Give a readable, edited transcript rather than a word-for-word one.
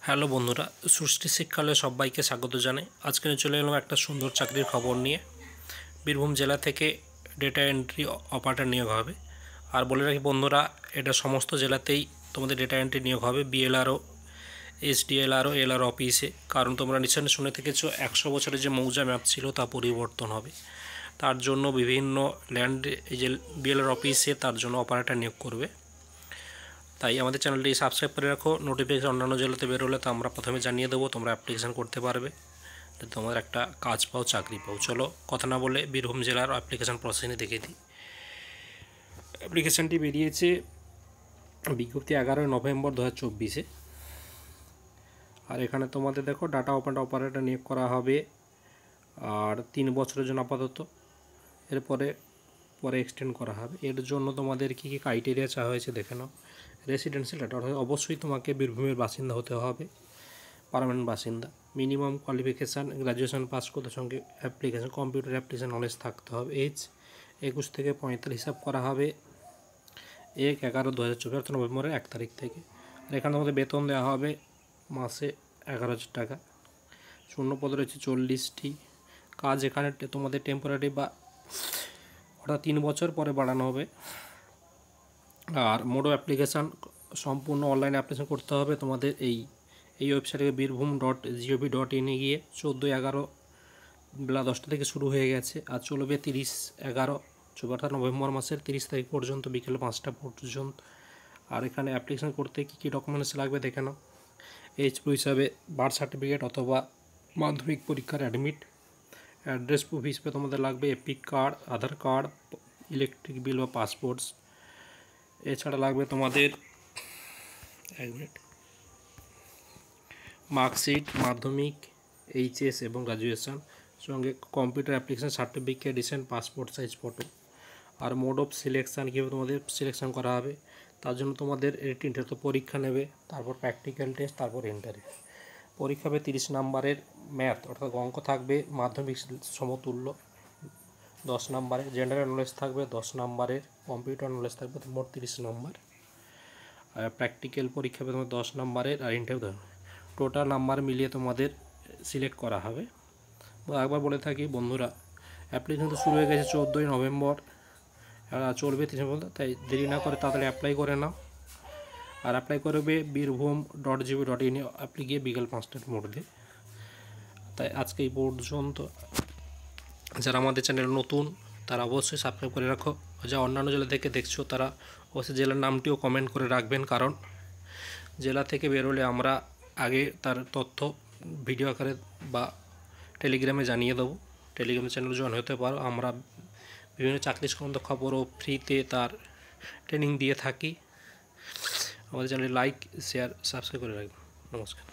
Hello বন্ধুরা, সৃষ্টি শিক্ষালয়ে সবাইকে স্বাগত জানাই। আজকে চলে এলাম একটা সুন্দর চাকরির খবর নিয়ে। বীরভূম জেলা থেকে ডেটা এন্ট্রি অপারেটর নিয়োগ হবে। আর বলে রাখি বন্ধুরা, এটা সমস্ত জেলাতেই তোমাদের ডেটা এন্ট্রি নিয়োগ হবে, বিএলআরও, এসডিএলআরও, এলআর অফিসে। কারণ তোমরা নিশ্চয়ই শুনে থেকেছো 100 বছরের যে মৌজা ম্যাপ ছিল তা পরিবর্তন হবে। তার জন্য বিভিন্ন ল্যান্ড এই যে বিএলআর অফিসে তার জন্য অপারেটর নিয়োগ করবে। তাই আমাদের চ্যানেলটি সাবস্ক্রাইব করে রাখো। নোটিফিকেশন অন্যান্য জেলাতে বেরোলে তো আমরা প্রথমে জানিয়ে দেবো, তোমরা অ্যাপ্লিকেশান করতে পারবে, তোমাদের একটা কাজ পাও, চাকরি পাও। চলো কথা না বলে বীরভূম জেলার অ্যাপ্লিকেশান প্রসেসিংয়ে দেখিয়ে দিই। অ্যাপ্লিকেশানটি বেরিয়েছে বিজ্ঞপ্তি 11 নভেম্বর 2024-এ। আর এখানে তোমাদের দেখো ডাটা অপারেটর নিয়োগ করা হবে, আর 3 বছরের জন্য আপাতত, এরপরে এক্সটেন্ড করা হবে। এর জন্য তোমাদের কী কী ক্রাইটেরিয়া চাওয়া হয়েছে দেখে নাও। রেসিডেন্সিয়াল ডাটা, অর্থাৎ অবশ্যই তোমাকে বীরভূমের বাসিন্দা হতে হবে, পার্মানেন্ট বাসিন্দা। মিনিমাম কোয়ালিফিকেশান গ্র্যাজুয়েশন পাস করতে, সঙ্গে অ্যাপ্লিকেশান কম্পিউটার অ্যাপ্লিকেশান নলেজ থাকতে হবে। এজ 21 থেকে 45 হিসাব করা হবে 1/11/2024 অর্থাৎ নভেম্বরের 1 তারিখ থেকে। আর এখানে তোমাদের বেতন দেওয়া হবে মাসে 11,000 টাকা। শূন্যপদ রয়েছে 40টি। কাজ এখানে তোমাদের টেম্পোরারি বা অর্থাৎ 3 বছর পরে বাড়ানো হবে। আর মোড অফ অ্যাপ্লিকেশান সম্পূর্ণ অনলাইনে অ্যাপ্লিকেশান করতে হবে তোমাদের এই ওয়েবসাইটে বীরভূম.gov.in এ গিয়ে। 14/11 বেলা 10টা থেকে শুরু হয়ে গেছে, আর চলবে 30/11 অর্থাৎ নভেম্বর মাসের 30 তারিখ পর্যন্ত, বিকেল 5টা পর্যন্ত। আর এখানে অ্যাপ্লিকেশান করতে কী কী ডকুমেন্টস লাগবে দেখে নাও। এইচ প্রুফ হিসাবে বার্থ সার্টিফিকেট অথবা মাধ্যমিক পরীক্ষার অ্যাডমিট। অ্যাড্রেস প্রুফ হিসেবে তোমাদের লাগবে এপিক কার্ড, আধার কার্ড, ইলেকট্রিক বিল বা পাসপোর্টস। এছাড়া লাগবে তোমাদের মার্কশিট, মাধ্যমিক, এইচএস এবং গ্র্যাজুয়েশন, সঙ্গে computer application certificate, recent passport size photo. আর মোড অফ সিলেকশান, কীভাবে তোমাদের সিলেকশান করা হবে তার জন্য তোমাদের রিটেন টেস্ট পরীক্ষা নেবে, তারপর প্র্যাকটিক্যাল টেস্ট, তারপর ইন্টারভিউ। পরীক্ষা হবে 30 নম্বরের ম্যাথ অর্থাৎ অঙ্ক থাকবে মাধ্যমিক সমতুল্য 10 নম্বরের, জেনারেল নলেজ থাকবে 10 নম্বরের, কম্পিউটার নলেজ থাকবে মোট 30 নম্বর। আর প্র্যাকটিক্যাল পরীক্ষা হবে তোমার 10 নম্বরের, আর ইন্টারভিউ টোটাল নাম্বার মিলিয়ে তোমাদের সিলেক্ট করা হবে। একবার বলে থাকি বন্ধুরা, অ্যাপ্লিকেশন তো শুরু হয়ে গেছে 14 নভেম্বর, চলবে 30 পর্যন্ত। তাই দেরি না করে তাড়াতাড়ি অ্যাপ্লাই করে নাও। আর অ্যাপ্লাই করবে বীরভূম.gov.in এ অ্যাপ্লাই গিয়ে বিকেল 5টার মধ্যে। তাই আজকে এই পর্যন্ত। যারা আমাদের চ্যানেল নতুন তারা অবশ্যই সাবস্ক্রাইব করে রাখো। যা অন্যান্য জেলা থেকে দেখছো তারা অবশ্যই জেলার নামটিও কমেন্ট করে রাখবেন, কারণ জেলা থেকে বেরোলে আমরা আগে তার তথ্য ভিডিও আকারে বা টেলিগ্রামে জানিয়ে দেবো। টেলিগ্রাম চ্যানেল জয়েন হতে পারো। আমরা বিভিন্ন চাকরি সংক্রান্ত খবরও ফ্রিতে তার ট্রেনিং দিয়ে থাকি। আমাদের চ্যানেলে লাইক, শেয়ার, সাবস্ক্রাইব করে রাখবেন। নমস্কার।